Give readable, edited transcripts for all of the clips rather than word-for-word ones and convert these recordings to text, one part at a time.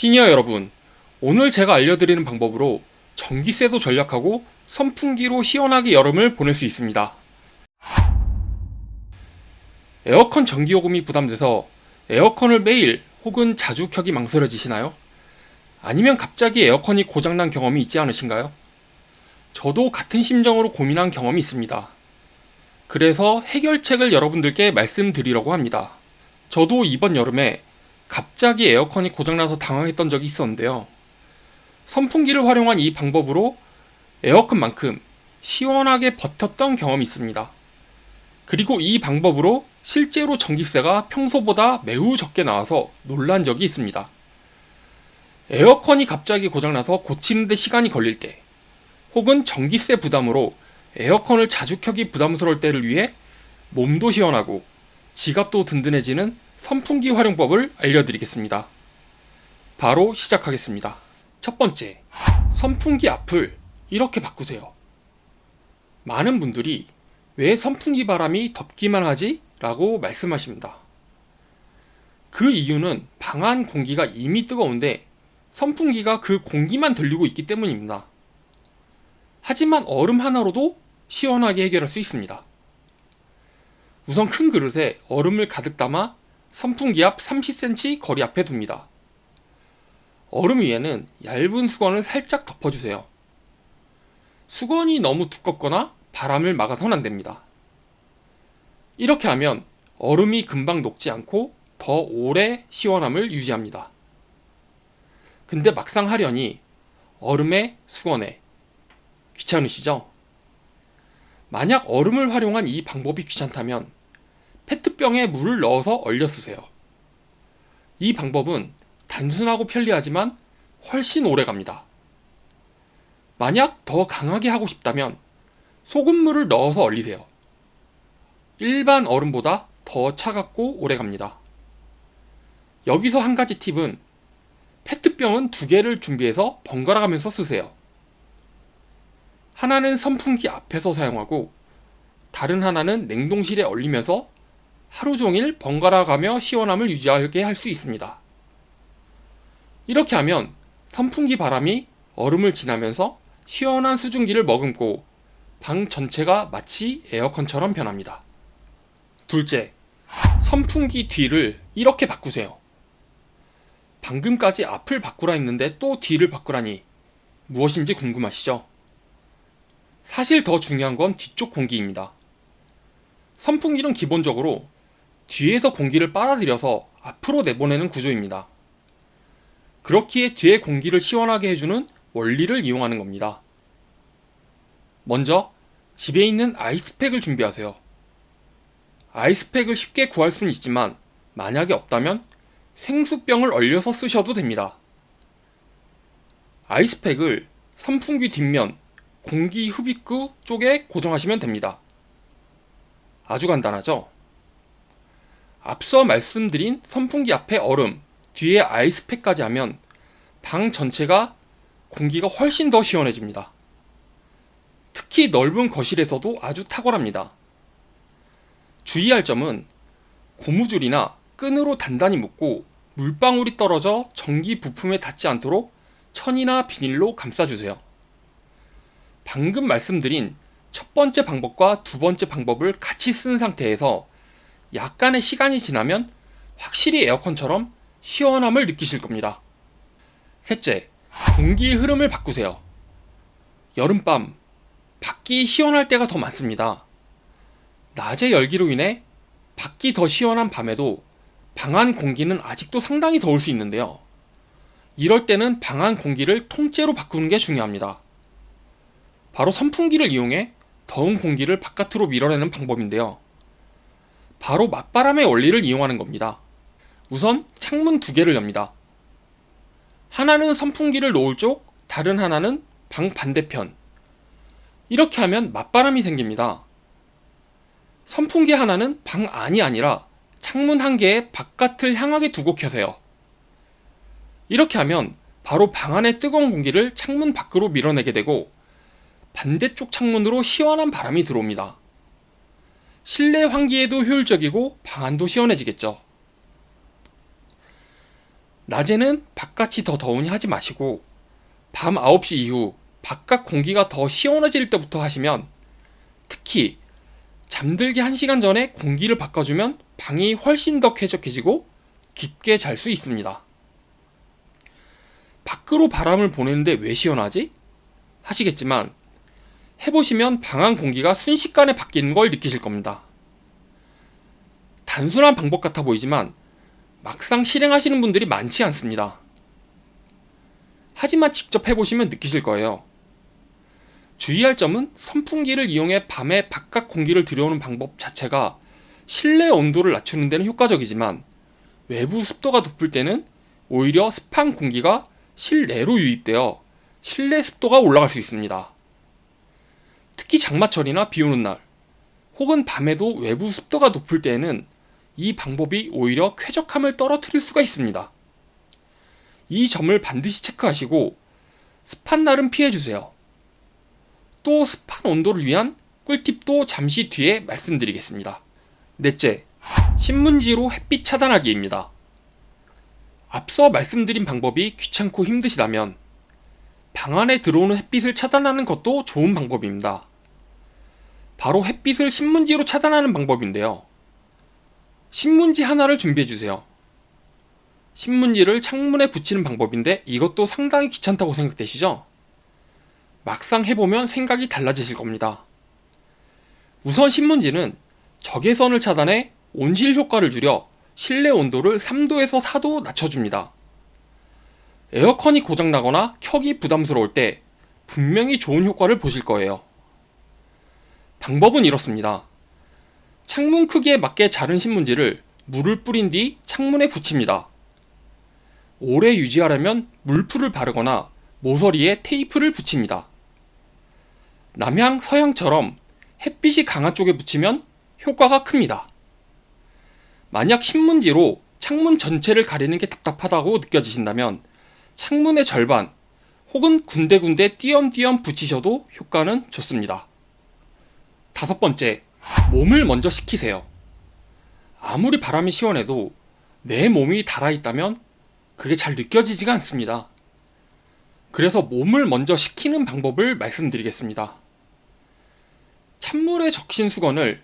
시니어 여러분, 오늘 제가 알려드리는 방법으로 전기세도 절약하고 선풍기로 시원하게 여름을 보낼 수 있습니다. 에어컨 전기요금이 부담돼서 에어컨을 매일 혹은 자주 켜기 망설여지시나요? 아니면 갑자기 에어컨이 고장난 경험이 있지 않으신가요? 저도 같은 심정으로 고민한 경험이 있습니다. 그래서 해결책을 여러분들께 말씀드리려고 합니다. 저도 이번 여름에 갑자기 에어컨이 고장나서 당황했던 적이 있었는데요. 선풍기를 활용한 이 방법으로 에어컨만큼 시원하게 버텼던 경험이 있습니다. 그리고 이 방법으로 실제로 전기세가 평소보다 매우 적게 나와서 놀란 적이 있습니다. 에어컨이 갑자기 고장나서 고치는데 시간이 걸릴 때, 혹은 전기세 부담으로 에어컨을 자주 켜기 부담스러울 때를 위해 몸도 시원하고 지갑도 든든해지는 선풍기 활용법을 알려드리겠습니다. 바로 시작하겠습니다. 첫 번째, 선풍기 앞을 이렇게 바꾸세요. 많은 분들이 왜 선풍기 바람이 덥기만 하지? 라고 말씀하십니다. 그 이유는 방 안 공기가 이미 뜨거운데 선풍기가 그 공기만 들리고 있기 때문입니다. 하지만 얼음 하나로도 시원하게 해결할 수 있습니다. 우선 큰 그릇에 얼음을 가득 담아 선풍기 앞 30cm 거리 앞에 둡니다. 얼음 위에는 얇은 수건을 살짝 덮어주세요. 수건이 너무 두껍거나 바람을 막아선 안 됩니다. 이렇게 하면 얼음이 금방 녹지 않고 더 오래 시원함을 유지합니다. 근데 막상 하려니 얼음에 수건에 귀찮으시죠? 만약 얼음을 활용한 이 방법이 귀찮다면 페트병에 물을 넣어서 얼려 쓰세요. 이 방법은 단순하고 편리하지만 훨씬 오래 갑니다. 만약 더 강하게 하고 싶다면 소금물을 넣어서 얼리세요. 일반 얼음보다 더 차갑고 오래 갑니다. 여기서 한 가지 팁은 페트병은 2개를 준비해서 번갈아 가면서 쓰세요. 하나는 선풍기 앞에서 사용하고 다른 하나는 냉동실에 얼리면서 하루 종일 번갈아 가며 시원함을 유지하게 할 수 있습니다. 이렇게 하면 선풍기 바람이 얼음을 지나면서 시원한 수증기를 머금고 방 전체가 마치 에어컨처럼 변합니다. 둘째, 선풍기 뒤를 이렇게 바꾸세요. 방금까지 앞을 바꾸라 했는데 또 뒤를 바꾸라니 무엇인지 궁금하시죠? 사실 더 중요한 건 뒤쪽 공기입니다. 선풍기는 기본적으로 뒤에서 공기를 빨아들여서 앞으로 내보내는 구조입니다. 그렇기에 뒤에 공기를 시원하게 해주는 원리를 이용하는 겁니다. 먼저 집에 있는 아이스팩을 준비하세요. 아이스팩을 쉽게 구할 수는 있지만 만약에 없다면 생수병을 얼려서 쓰셔도 됩니다. 아이스팩을 선풍기 뒷면 공기 흡입구 쪽에 고정하시면 됩니다. 아주 간단하죠? 앞서 말씀드린 선풍기 앞에 얼음, 뒤에 아이스팩까지 하면 방 전체가 공기가 훨씬 더 시원해집니다. 특히 넓은 거실에서도 아주 탁월합니다. 주의할 점은 고무줄이나 끈으로 단단히 묶고 물방울이 떨어져 전기 부품에 닿지 않도록 천이나 비닐로 감싸주세요. 방금 말씀드린 첫 번째 방법과 두 번째 방법을 같이 쓴 상태에서 약간의 시간이 지나면 확실히 에어컨처럼 시원함을 느끼실 겁니다. 셋째, 공기 흐름을 바꾸세요. 여름밤, 밖이 시원할 때가 더 많습니다. 낮의 열기로 인해 밖이 더 시원한 밤에도 방 안 공기는 아직도 상당히 더울 수 있는데요. 이럴 때는 방 안 공기를 통째로 바꾸는 게 중요합니다. 바로 선풍기를 이용해 더운 공기를 바깥으로 밀어내는 방법인데요. 바로 맞바람의 원리를 이용하는 겁니다. 우선 창문 2개를 엽니다. 하나는 선풍기를 놓을 쪽, 다른 하나는 방 반대편. 이렇게 하면 맞바람이 생깁니다. 선풍기 하나는 방 안이 아니라 창문 1개의 바깥을 향하게 두고 켜세요. 이렇게 하면 바로 방 안의 뜨거운 공기를 창문 밖으로 밀어내게 되고 반대쪽 창문으로 시원한 바람이 들어옵니다. 실내 환기에도 효율적이고 방 안도 시원해지겠죠. 낮에는 바깥이 더 더우니 하지 마시고 밤 9시 이후 바깥 공기가 더 시원해질 때부터 하시면, 특히 잠들기 1시간 전에 공기를 바꿔주면 방이 훨씬 더 쾌적해지고 깊게 잘 수 있습니다. 밖으로 바람을 보내는데 왜 시원하지? 하시겠지만 해보시면 방 안 공기가 순식간에 바뀌는 걸 느끼실 겁니다. 단순한 방법 같아 보이지만 막상 실행하시는 분들이 많지 않습니다. 하지만 직접 해보시면 느끼실 거예요. 주의할 점은 선풍기를 이용해 밤에 바깥 공기를 들여오는 방법 자체가 실내 온도를 낮추는 데는 효과적이지만, 외부 습도가 높을 때는 오히려 습한 공기가 실내로 유입되어 실내 습도가 올라갈 수 있습니다. 특히 장마철이나 비 오는 날, 혹은 밤에도 외부 습도가 높을 때에는 이 방법이 오히려 쾌적함을 떨어뜨릴 수가 있습니다. 이 점을 반드시 체크하시고 습한 날은 피해주세요. 또 습한 온도를 위한 꿀팁도 잠시 뒤에 말씀드리겠습니다. 넷째, 신문지로 햇빛 차단하기입니다. 앞서 말씀드린 방법이 귀찮고 힘드시다면 방 안에 들어오는 햇빛을 차단하는 것도 좋은 방법입니다. 바로 햇빛을 신문지로 차단하는 방법인데요. 신문지 하나를 준비해주세요. 신문지를 창문에 붙이는 방법인데 이것도 상당히 귀찮다고 생각되시죠? 막상 해보면 생각이 달라지실 겁니다. 우선 신문지는 적외선을 차단해 온실 효과를 줄여 실내 온도를 3도에서 4도 낮춰줍니다. 에어컨이 고장나거나 켜기 부담스러울 때 분명히 좋은 효과를 보실 거예요. 방법은 이렇습니다. 창문 크기에 맞게 자른 신문지를 물을 뿌린 뒤 창문에 붙입니다. 오래 유지하려면 물풀을 바르거나 모서리에 테이프를 붙입니다. 남향, 서향처럼 햇빛이 강한 쪽에 붙이면 효과가 큽니다. 만약 신문지로 창문 전체를 가리는 게 답답하다고 느껴지신다면 창문의 절반 혹은 군데군데 띄엄띄엄 붙이셔도 효과는 좋습니다. 5번째, 몸을 먼저 식히세요. 아무리 바람이 시원해도 내 몸이 달아있다면 그게 잘 느껴지지가 않습니다. 그래서 몸을 먼저 식히는 방법을 말씀드리겠습니다. 찬물에 적신 수건을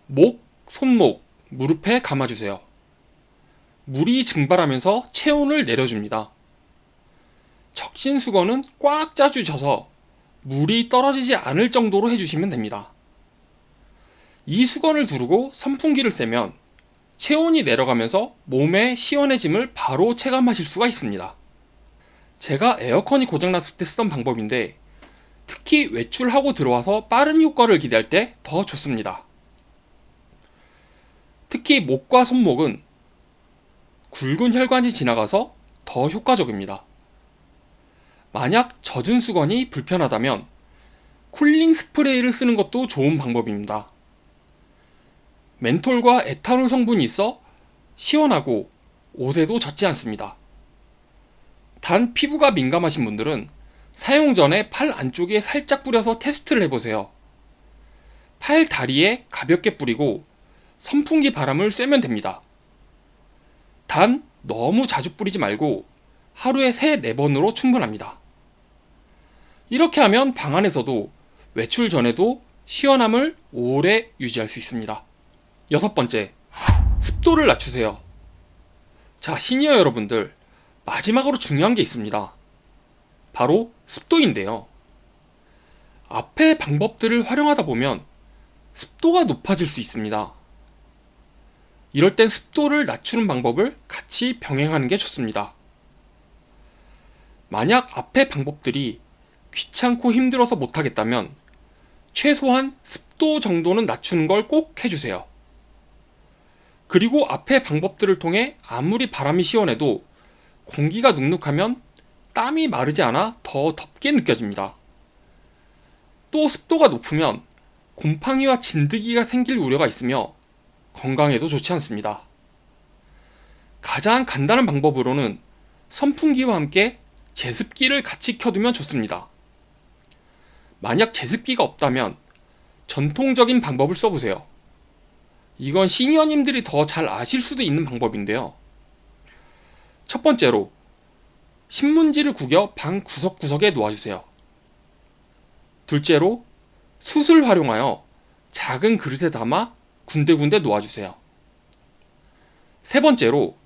목, 손목, 무릎에 감아주세요. 물이 증발하면서 체온을 내려줍니다. 적신 수건은 꽉 짜주셔서 물이 떨어지지 않을 정도로 해주시면 됩니다. 이 수건을 두르고 선풍기를 쐬면 체온이 내려가면서 몸의 시원해짐을 바로 체감하실 수가 있습니다. 제가 에어컨이 고장났을 때 쓰던 방법인데 특히 외출하고 들어와서 빠른 효과를 기대할 때 더 좋습니다. 특히 목과 손목은 굵은 혈관이 지나가서 더 효과적입니다. 만약 젖은 수건이 불편하다면 쿨링 스프레이를 쓰는 것도 좋은 방법입니다. 멘톨과 에탄올 성분이 있어 시원하고 옷에도 젖지 않습니다. 단 피부가 민감하신 분들은 사용 전에 팔 안쪽에 살짝 뿌려서 테스트를 해보세요. 팔 다리에 가볍게 뿌리고 선풍기 바람을 쐬면 됩니다. 단 너무 자주 뿌리지 말고 하루에 3-4번으로 충분합니다. 이렇게 하면 방 안에서도 외출 전에도 시원함을 오래 유지할 수 있습니다. 6번째, 습도를 낮추세요. 자, 시니어 여러분들, 마지막으로 중요한 게 있습니다. 바로 습도인데요. 앞의 방법들을 활용하다 보면 습도가 높아질 수 있습니다. 이럴 땐 습도를 낮추는 방법을 같이 병행하는 게 좋습니다. 만약 앞의 방법들이 귀찮고 힘들어서 못하겠다면 최소한 습도 정도는 낮추는 걸 꼭 해주세요. 그리고 앞의 방법들을 통해 아무리 바람이 시원해도 공기가 눅눅하면 땀이 마르지 않아 더 덥게 느껴집니다. 또 습도가 높으면 곰팡이와 진드기가 생길 우려가 있으며 건강에도 좋지 않습니다. 가장 간단한 방법으로는 선풍기와 함께 제습기를 같이 켜두면 좋습니다. 만약 제습기가 없다면 전통적인 방법을 써보세요. 이건 시니어님들이 더 잘 아실 수도 있는 방법인데요. 첫 번째로 신문지를 구겨 방 구석구석에 놓아주세요. 둘째로 숯을 활용하여 작은 그릇에 담아 군데군데 놓아주세요. 세 번째로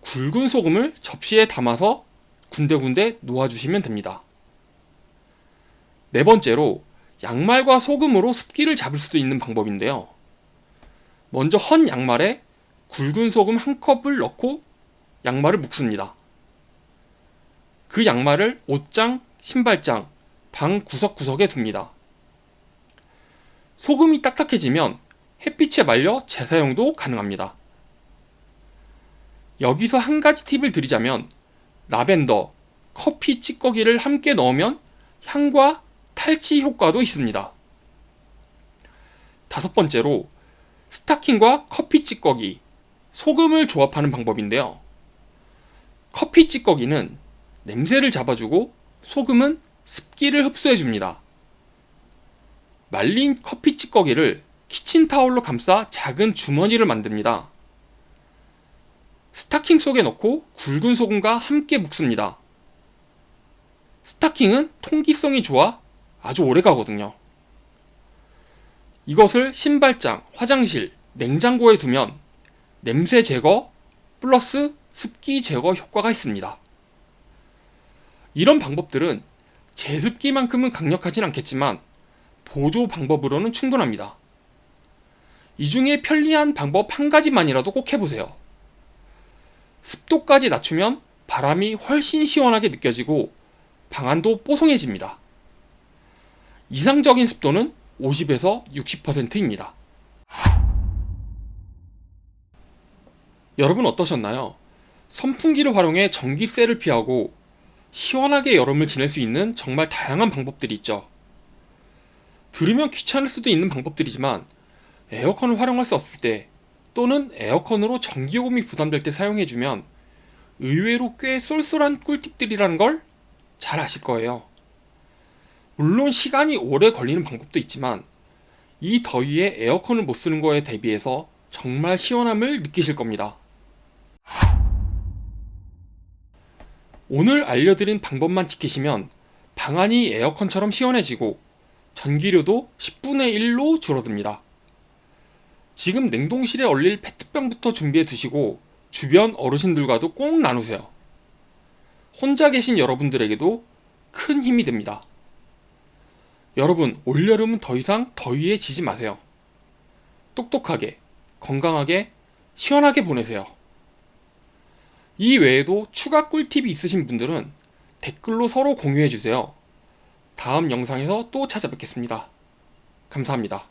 굵은 소금을 접시에 담아서 군데군데 놓아주시면 됩니다. 네 번째로 양말과 소금으로 습기를 잡을 수도 있는 방법인데요. 먼저 헌 양말에 굵은 소금 한 컵을 넣고 양말을 묶습니다. 그 양말을 옷장, 신발장, 방 구석구석에 둡니다. 소금이 딱딱해지면 햇빛에 말려 재사용도 가능합니다. 여기서 한 가지 팁을 드리자면 라벤더, 커피 찌꺼기를 함께 넣으면 향과 탈취 효과도 있습니다. 다섯 번째로 스타킹과 커피 찌꺼기, 소금을 조합하는 방법인데요. 커피 찌꺼기는 냄새를 잡아주고 소금은 습기를 흡수해줍니다. 말린 커피 찌꺼기를 키친타올로 감싸 작은 주머니를 만듭니다. 스타킹 속에 넣고 굵은 소금과 함께 묶습니다. 스타킹은 통기성이 좋아 아주 오래 가거든요. 이것을 신발장, 화장실, 냉장고에 두면 냄새 제거 플러스 습기 제거 효과가 있습니다. 이런 방법들은 제습기만큼은 강력하진 않겠지만 보조 방법으로는 충분합니다. 이 중에 편리한 방법 한 가지만이라도 꼭 해보세요. 습도까지 낮추면 바람이 훨씬 시원하게 느껴지고 방안도 뽀송해집니다. 이상적인 습도는 50에서 60%입니다. 여러분 어떠셨나요? 선풍기를 활용해 전기세를 피하고 시원하게 여름을 지낼 수 있는 정말 다양한 방법들이 있죠. 들으면 귀찮을 수도 있는 방법들이지만 에어컨을 활용할 수 없을 때 또는 에어컨으로 전기요금이 부담될 때 사용해주면 의외로 꽤 쏠쏠한 꿀팁들이라는 걸 잘 아실 거예요. 물론 시간이 오래 걸리는 방법도 있지만 이 더위에 에어컨을 못 쓰는 거에 대비해서 정말 시원함을 느끼실 겁니다. 오늘 알려드린 방법만 지키시면 방안이 에어컨처럼 시원해지고 전기료도 10분의 1로 줄어듭니다. 지금 냉동실에 얼릴 페트병부터 준비해 두시고 주변 어르신들과도 꼭 나누세요. 혼자 계신 여러분들에게도 큰 힘이 됩니다. 여러분, 올여름은 더 이상 더위에 지지 마세요. 똑똑하게, 건강하게, 시원하게 보내세요. 이 외에도 추가 꿀팁이 있으신 분들은 댓글로 서로 공유해주세요. 다음 영상에서 또 찾아뵙겠습니다. 감사합니다.